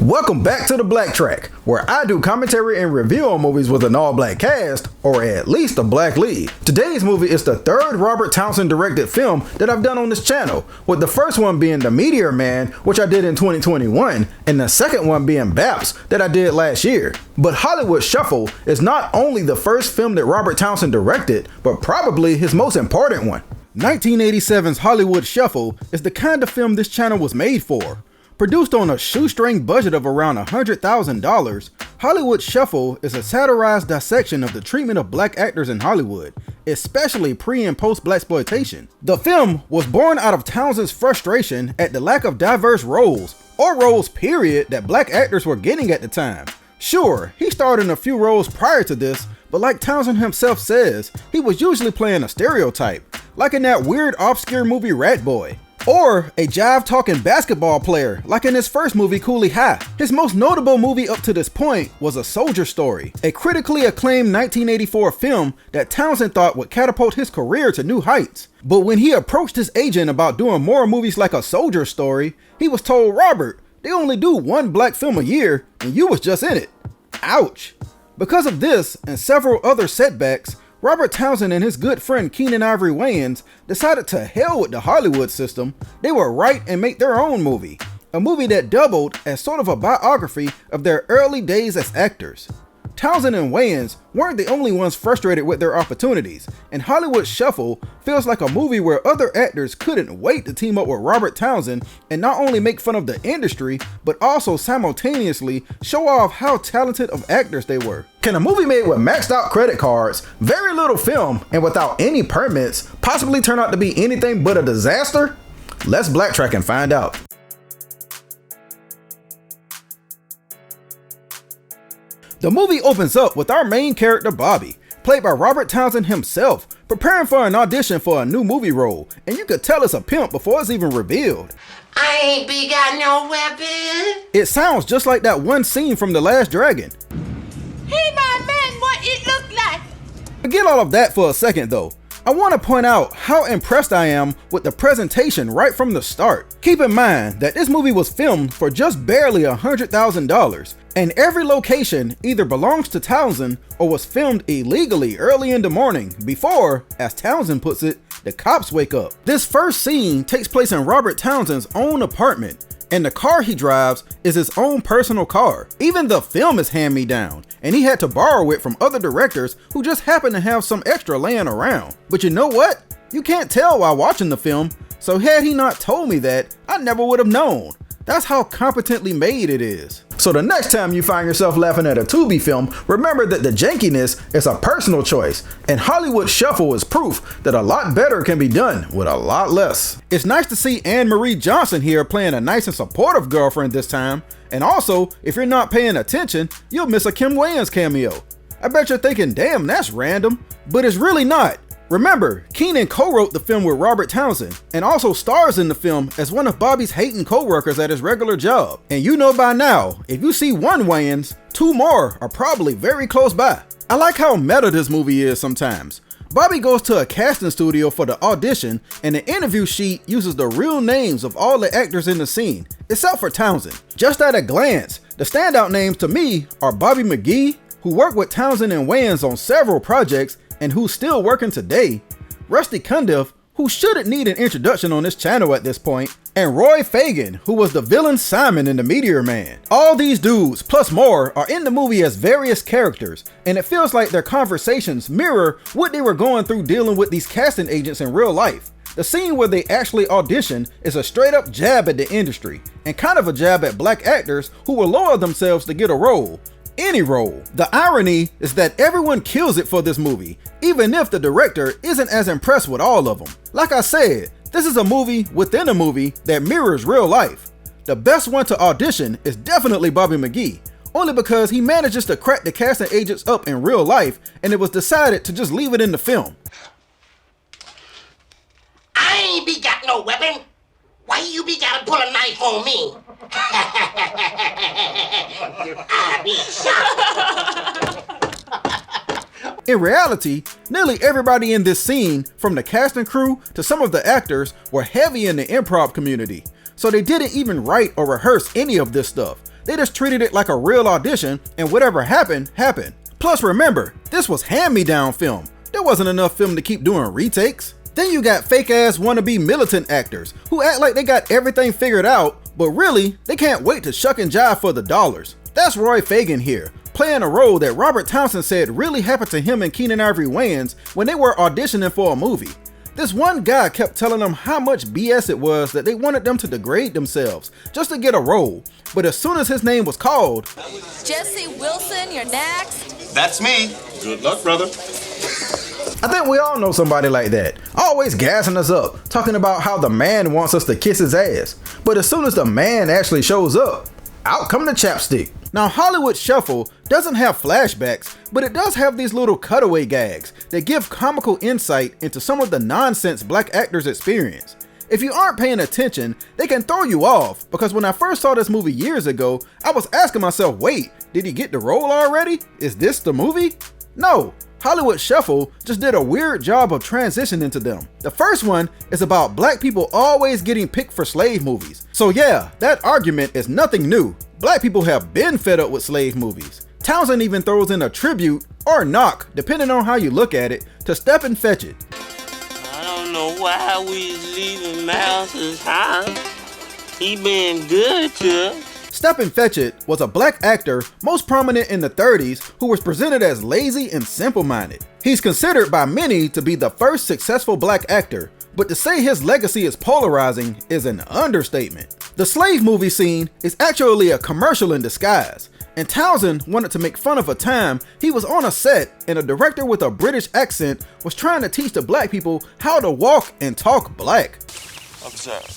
Welcome back to the Black Track, where I do commentary and review on movies with an all-black cast, or at least a black lead. Today's movie is the third Robert Townsend directed film that I've done on this channel, with the first one being The Meteor Man, which I did in 2021, and the second one being Baps, that I did last year. But Hollywood Shuffle is not only the first film that Robert Townsend directed, but probably his most important one. 1987's Hollywood Shuffle is the kind of film this channel was made for. Produced on a shoestring budget of around $100,000, Hollywood Shuffle is a satirized dissection of the treatment of black actors in Hollywood, especially pre- and post-blaxploitation. The film was born out of Townsend's frustration at the lack of diverse roles, or roles period, that black actors were getting at the time. Sure, he starred in a few roles prior to this, but like Townsend himself says, he was usually playing a stereotype, like in that weird obscure movie Rat Boy. Or a jive-talking basketball player, like in his first movie Cooley High. His most notable movie up to this point was A Soldier Story, a critically acclaimed 1984 film that Townsend thought would catapult his career to new heights. But when he approached his agent about doing more movies like A Soldier Story, he was told, "Robert, they only do one black film a year, and you was just in it." Ouch. Because of this and several other setbacks, Robert Townsend and his good friend Keenen Ivory Wayans decided to hell with the Hollywood system. They would write and make their own movie, a movie that doubled as sort of a biography of their early days as actors. Townsend and Wayans weren't the only ones frustrated with their opportunities, and Hollywood Shuffle feels like a movie where other actors couldn't wait to team up with Robert Townsend and not only make fun of the industry, but also simultaneously show off how talented of actors they were. Can a movie made with maxed out credit cards, very little film, and without any permits possibly turn out to be anything but a disaster? Let's BlackTrack and find out. The movie opens up with our main character Bobby, played by Robert Townsend himself, preparing for an audition for a new movie role, and you could tell it's a pimp before it's even revealed. "I ain't got no weapon." It sounds just like that one scene from The Last Dragon. "Hey, my man, what it look like?" Forget all of that for a second though. I want to point out how impressed I am with the presentation right from the start. Keep in mind that this movie was filmed for just barely $100,000, and every location either belongs to Townsend or was filmed illegally early in the morning before, as Townsend puts it, the cops wake up. This first scene takes place in Robert Townsend's own apartment, and the car he drives is his own personal car. Even the film is hand-me-down, and he had to borrow it from other directors who just happened to have some extra laying around. But you know what? You can't tell while watching the film, so had he not told me that, I never would have known. That's how competently made it is. So the next time you find yourself laughing at a Tubi film, remember that the jankiness is a personal choice, and Hollywood Shuffle is proof that a lot better can be done with a lot less. It's nice to see Anne Marie Johnson here playing a nice and supportive girlfriend this time, and also, if you're not paying attention, you'll miss a Kim Wayans cameo. I bet you're thinking, damn, that's random, but it's really not. Remember, Keenen co-wrote the film with Robert Townsend, and also stars in the film as one of Bobby's hating co-workers at his regular job. And you know by now, if you see one Wayans, two more are probably very close by. I like how meta this movie is sometimes. Bobby goes to a casting studio for the audition, and the interview sheet uses the real names of all the actors in the scene, except for Townsend. Just at a glance, the standout names to me are Bobby McGee, who worked with Townsend and Wayans on several projects, and who's still working today, Rusty Cundiff, who shouldn't need an introduction on this channel at this point, and Roy Fagan, who was the villain Simon in The Meteor Man. All these dudes, plus more, are in the movie as various characters, and it feels like their conversations mirror what they were going through dealing with these casting agents in real life. The scene where they actually audition is a straight up jab at the industry, and kind of a jab at black actors who will lower themselves to get a role. Any role. The irony is that everyone kills it for this movie, even if the director isn't as impressed with all of them. Like I said, this is a movie within a movie that mirrors real life. The best one to audition is definitely Bobby McGee, only because he manages to crack the casting agents up in real life, and it was decided to just leave it in the film. "I ain't be got no weapon. Why you be gotta pull a knife on me?" I be shot. In reality, nearly everybody in this scene, from the casting crew to some of the actors, were heavy in the improv community, so they didn't even write or rehearse any of this stuff. They just treated it like a real audition, and whatever happened, happened. Plus remember, this was hand-me-down film. There wasn't enough film to keep doing retakes. Then you got fake-ass wannabe militant actors who act like they got everything figured out, but really, they can't wait to shuck and jive for the dollars. That's Roy Fagan here, playing a role that Robert Townsend said really happened to him and Keenen Ivory Wayans when they were auditioning for a movie. This one guy kept telling them how much BS it was that they wanted them to degrade themselves just to get a role, but as soon as his name was called, Jesse Wilson, you're next. That's me. Good luck, brother. I think we all know somebody like that, always gassing us up, talking about how the man wants us to kiss his ass, but as soon as the man actually shows up, out come the chapstick. Now Hollywood Shuffle doesn't have flashbacks, but it does have these little cutaway gags that give comical insight into some of the nonsense black actors experience. If you aren't paying attention, they can throw you off, because when I first saw this movie years ago, I was asking myself, wait, did he get the role already? Is this the movie? No, Hollywood Shuffle just did a weird job of transitioning to them. The first one is about black people always getting picked for slave movies. So yeah, that argument is nothing new. Black people have been fed up with slave movies. Townsend even throws in a tribute, or knock, depending on how you look at it, to Stepin Fetchit. I don't know why we leaving Mouse's house. He been good to us. Stepin Fetchit was a black actor most prominent in the 30s who was presented as lazy and simple-minded. He's considered by many to be the first successful black actor, but to say his legacy is polarizing is an understatement. The slave movie scene is actually a commercial in disguise, and Townsend wanted to make fun of a time he was on a set and a director with a British accent was trying to teach the black people how to walk and talk black. Observe.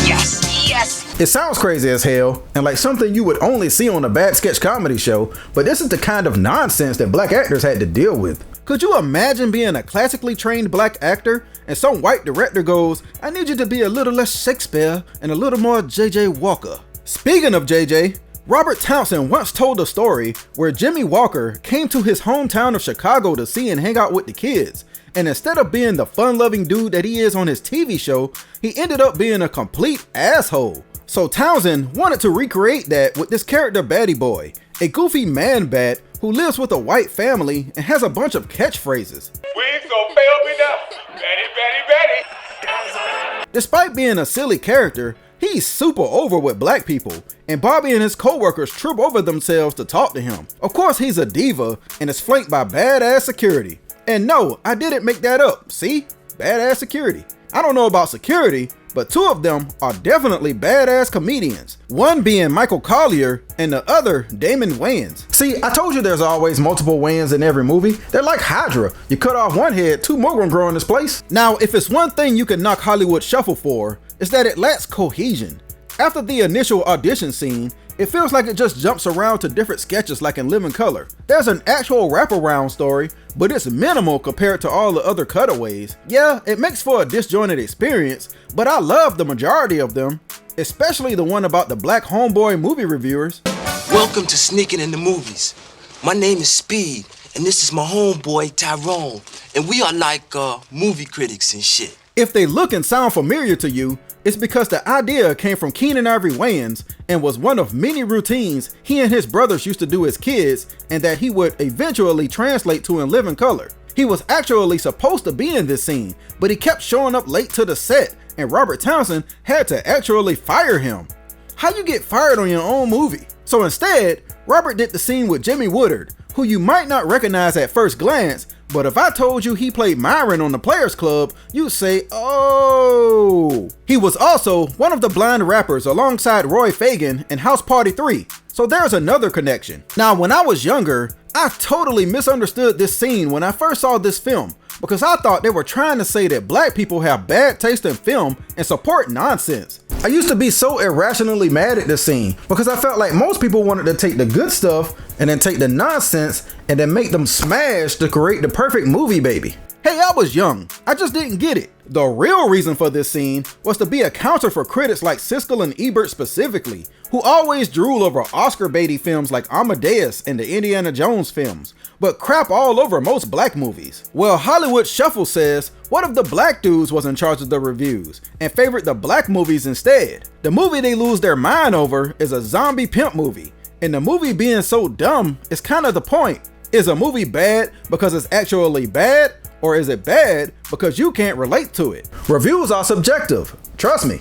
Yes! It sounds crazy as hell, and like something you would only see on a bad sketch comedy show, but this is the kind of nonsense that black actors had to deal with. Could you imagine being a classically trained black actor, and some white director goes, I need you to be a little less Shakespeare and a little more J.J. Walker. Speaking of J.J., Robert Townsend once told a story where Jimmy Walker came to his hometown of Chicago to see and hang out with the kids, and instead of being the fun-loving dude that he is on his TV show, he ended up being a complete asshole. So Townsend wanted to recreate that with this character Batty Boy, a goofy man bat who lives with a white family and has a bunch of catchphrases. Please don't fail me now. Batty, Batty, Batty. Despite being a silly character, he's super over with black people, and Bobby and his co-workers trip over themselves to talk to him. Of course he's a diva and is flanked by badass security. And no, I didn't make that up, see? Badass security. I don't know about security, but two of them are definitely badass comedians. One being Michael Collier and the other Damon Wayans. See, I told you there's always multiple Wayans in every movie. They're like Hydra. You cut off one head, two more gonna grow in this place. Now, if it's one thing you can knock Hollywood Shuffle for, it's that it lacks cohesion. After the initial audition scene, it feels like it just jumps around to different sketches like in Living Color. There's an actual wraparound story, but it's minimal compared to all the other cutaways. Yeah, it makes for a disjointed experience, but I love the majority of them, especially the one about the black homeboy movie reviewers. Welcome to Sneaking in the Movies. My name is Speed, and this is my homeboy Tyrone, and we are like movie critics and shit. If they look and sound familiar to you, it's because the idea came from Keenen Ivory Wayans and was one of many routines he and his brothers used to do as kids, and that he would eventually translate to in Living Color. He was actually supposed to be in this scene, but he kept showing up late to the set, and Robert Townsend had to actually fire him. How you get fired on your own movie? So instead, Robert did the scene with Jimmy Woodard, who you might not recognize at first glance, but if I told you he played Myron on the Players Club, you'd say, oh. He was also one of the blind rappers alongside Roy Fagan in House Party 3, so there's another connection. Now, when I was younger, I totally misunderstood this scene when I first saw this film, because I thought they were trying to say that black people have bad taste in film and support nonsense. I used to be so irrationally mad at this scene because I felt like most people wanted to take the good stuff and then take the nonsense and then make them smash to create the perfect movie, baby. Hey, I was young. I just didn't get it. The real reason for this scene was to be a counter for critics like Siskel and Ebert specifically, who always drool over Oscar baity films like Amadeus and the Indiana Jones films, but crap all over most black movies. Well, Hollywood Shuffle says, what if the black dudes was in charge of the reviews and favored the black movies instead? The movie they lose their mind over is a zombie pimp movie, and the movie being so dumb is kind of the point. Is a movie bad because it's actually bad? Or is it bad because you can't relate to it? Reviews are subjective, trust me,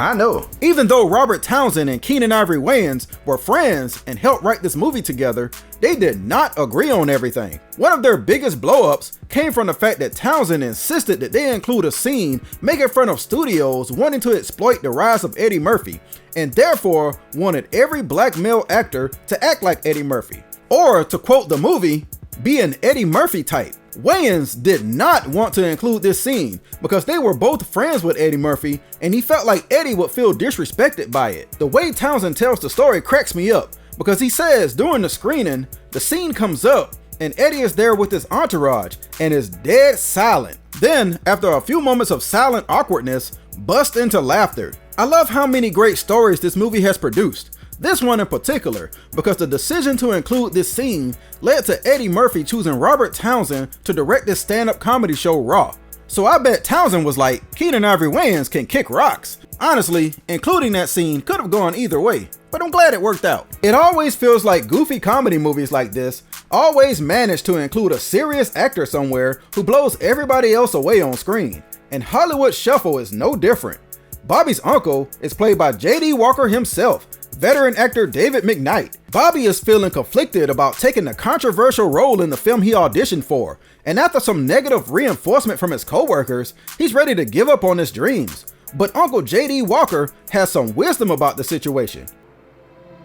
I know. Even though Robert Townsend and Keenen Ivory Wayans were friends and helped write this movie together, they did not agree on everything. One of their biggest blow-ups came from the fact that Townsend insisted that they include a scene making fun of studios wanting to exploit the rise of Eddie Murphy, and therefore wanted every black male actor to act like Eddie Murphy. Or, to quote the movie, be an Eddie Murphy type. Wayans did not want to include this scene because they were both friends with Eddie Murphy and he felt like Eddie would feel disrespected by it. The way Townsend tells the story cracks me up because he says during the screening, the scene comes up and Eddie is there with his entourage and is dead silent. Then, after a few moments of silent awkwardness, busts into laughter. I love how many great stories this movie has produced. This one in particular, because the decision to include this scene led to Eddie Murphy choosing Robert Townsend to direct this stand-up comedy show Raw. So I bet Townsend was like, Keenen Ivory Wayans can kick rocks. Honestly, including that scene could have gone either way, but I'm glad it worked out. It always feels like goofy comedy movies like this always manage to include a serious actor somewhere who blows everybody else away on screen, and Hollywood Shuffle is no different. Bobby's uncle is played by J.D. Walker himself, veteran actor David McKnight. Bobby is feeling conflicted about taking the controversial role in the film he auditioned for, and after some negative reinforcement from his co-workers, he's ready to give up on his dreams. But Uncle J.D. Walker has some wisdom about the situation.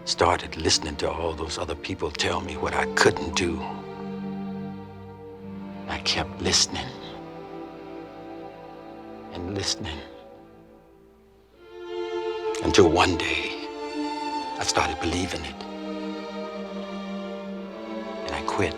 Started listening to all those other people tell me what I couldn't do. I kept listening and listening until one day I started believing it, and I quit.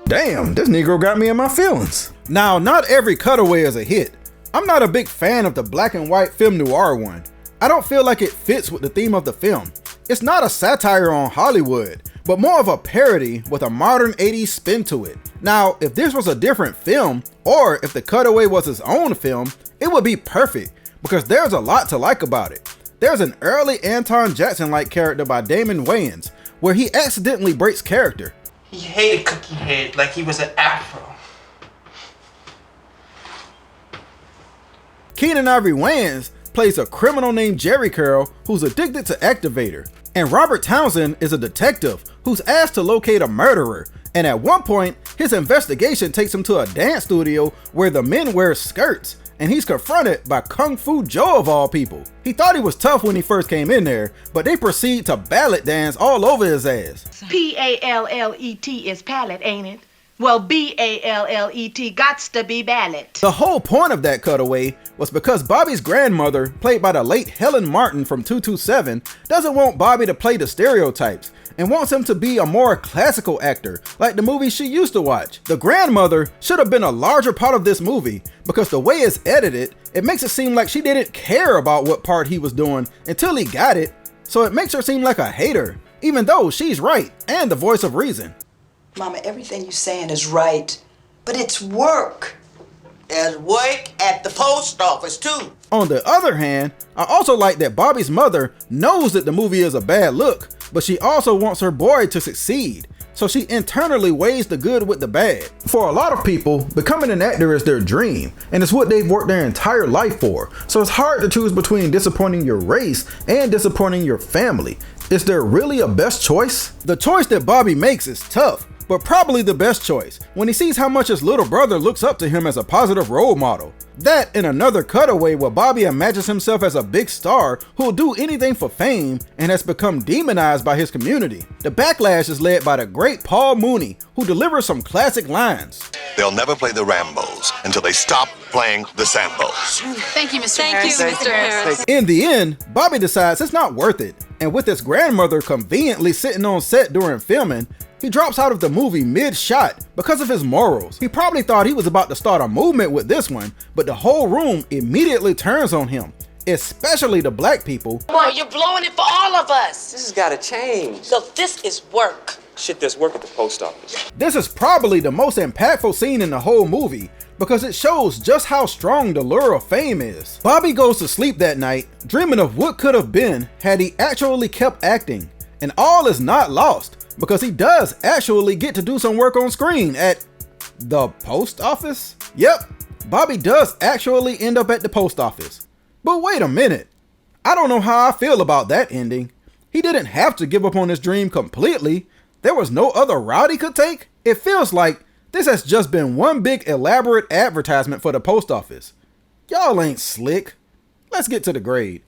Damn, this Negro got me in my feelings. Now, not every Cutaway is a hit. I'm not a big fan of the black and white film noir one. I don't feel like it fits with the theme of the film. It's not a satire on Hollywood, but more of a parody with a modern 80s spin to it. Now, if this was a different film, or if the Cutaway was his own film, it would be perfect, because there's a lot to like about it. There's an early Anton Jackson-like character by Damon Wayans, where he accidentally breaks character. He hated Cookie Head like he was an afro. Keenen Ivory Wayans plays a criminal named Jerry Curl who's addicted to Activator. And Robert Townsend is a detective who's asked to locate a murderer. And at one point, his investigation takes him to a dance studio where the men wear skirts, and he's confronted by Kung Fu Joe of all people. He thought he was tough when he first came in there, but they proceed to ballet dance all over his ass. P-A-L-L-E-T is palette, ain't it? Well, B-A-L-L-E-T gots to be ballot. The whole point of that cutaway was because Bobby's grandmother, played by the late Helen Martin from 227, doesn't want Bobby to play the stereotypes and wants him to be a more classical actor, like the movies she used to watch. The grandmother should have been a larger part of this movie because the way it's edited, it makes it seem like she didn't care about what part he was doing until he got it, so it makes her seem like a hater, even though she's right and the voice of reason. Mama, everything you're saying is right, but it's work. There's work at the post office, too. On the other hand, I also like that Bobby's mother knows that the movie is a bad look, but she also wants her boy to succeed, so she internally weighs the good with the bad. For a lot of people, becoming an actor is their dream, and it's what they've worked their entire life for, so it's hard to choose between disappointing your race and disappointing your family. Is there really a best choice? The choice that Bobby makes is tough, but probably the best choice when he sees how much his little brother looks up to him as a positive role model. That and another cutaway where Bobby imagines himself as a big star who'll do anything for fame and has become demonized by his community. The backlash is led by the great Paul Mooney, who delivers some classic lines. They'll never play the Rambos until they stop playing the Sambos. Thank you, Mr. Harris. In the end, Bobby decides it's not worth it, And with his grandmother conveniently sitting on set during filming, he drops out of the movie mid-shot because of his morals. He probably thought he was about to start a movement with this one, but the whole room immediately turns on him, especially the black people. Come on, you're blowing it for all of us. This has got to change. Look, this is work. Shit, there's work at the post office. This is probably the most impactful scene in the whole movie because it shows just how strong the lure of fame is. Bobby goes to sleep that night, dreaming of what could have been had he actually kept acting. And all is not lost because he does actually get to do some work on screen at the post office? Yep, Bobby does actually end up at the post office. But wait a minute, I don't know how I feel about that ending. He didn't have to give up on his dream completely. There was no other route he could take. It feels like this has just been one big elaborate advertisement for the post office. Y'all ain't slick. Let's get to the grade.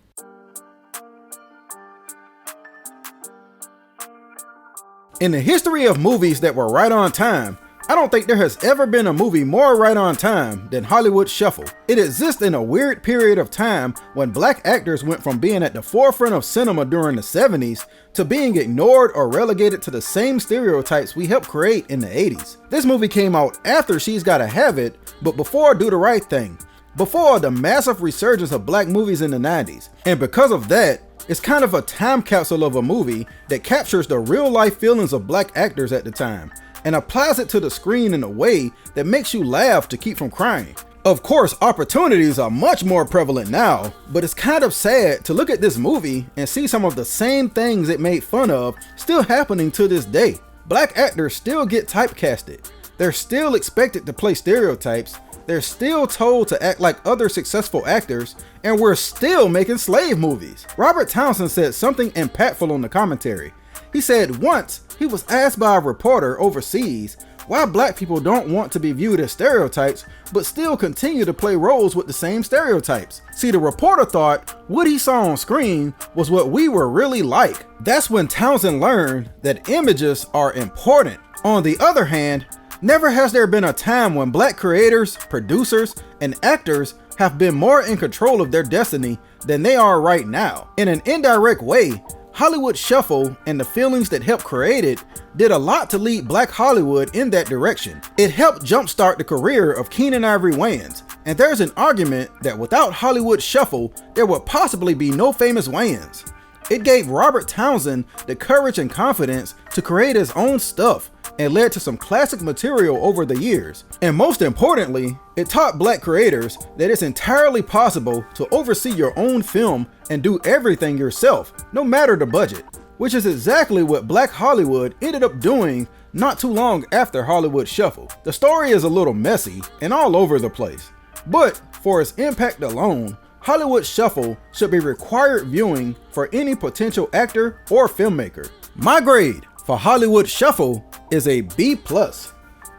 In the history of movies that were right on time, I don't think there has ever been a movie more right on time than Hollywood Shuffle. It exists in a weird period of time when black actors went from being at the forefront of cinema during the 70s to being ignored or relegated to the same stereotypes we helped create in the 80s. This movie came out after She's Gotta Have It, but before Do the Right Thing, before the massive resurgence of black movies in the 90s. And because of that, it's kind of a time capsule of a movie that captures the real life feelings of black actors at the time and applies it to the screen in a way that makes you laugh to keep from crying. Of course, opportunities are much more prevalent now, but it's kind of sad to look at this movie and see some of the same things it made fun of still happening to this day. Black actors still get typecasted. They're still expected to play stereotypes. They're still told to act like other successful actors, and we're still making slave movies. Robert Townsend said something impactful on the commentary. He said once he was asked by a reporter overseas why black people don't want to be viewed as stereotypes but still continue to play roles with the same stereotypes. See, the reporter thought what he saw on screen was what we were really like. That's when Townsend learned that images are important. On the other hand, never has there been a time when black creators, producers, and actors have been more in control of their destiny than they are right now. In an indirect way, Hollywood Shuffle and the feelings that helped create it did a lot to lead Black Hollywood in that direction. It helped jumpstart the career of Keenan Ivory Wayans, and there's an argument that without Hollywood Shuffle, there would possibly be no famous Wayans. It gave Robert Townsend the courage and confidence to create his own stuff and led to some classic material over the years. And most importantly, it taught black creators that it's entirely possible to oversee your own film and do everything yourself, no matter the budget, which is exactly what Black Hollywood ended up doing not too long after Hollywood Shuffle. The story is a little messy and all over the place, but for its impact alone, Hollywood Shuffle should be required viewing for any potential actor or filmmaker. My grade for Hollywood Shuffle is a B+.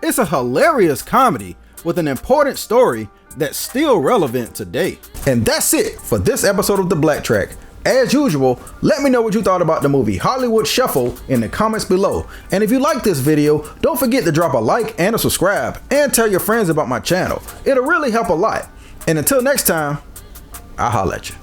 It's a hilarious comedy with an important story that's still relevant today. And that's it for this episode of the BlackTrack. As usual, let me know what you thought about the movie Hollywood Shuffle in the comments below. And if you like this video, don't forget to drop a like and a subscribe and tell your friends about my channel. It'll really help a lot. And until next time, I'll holla at you.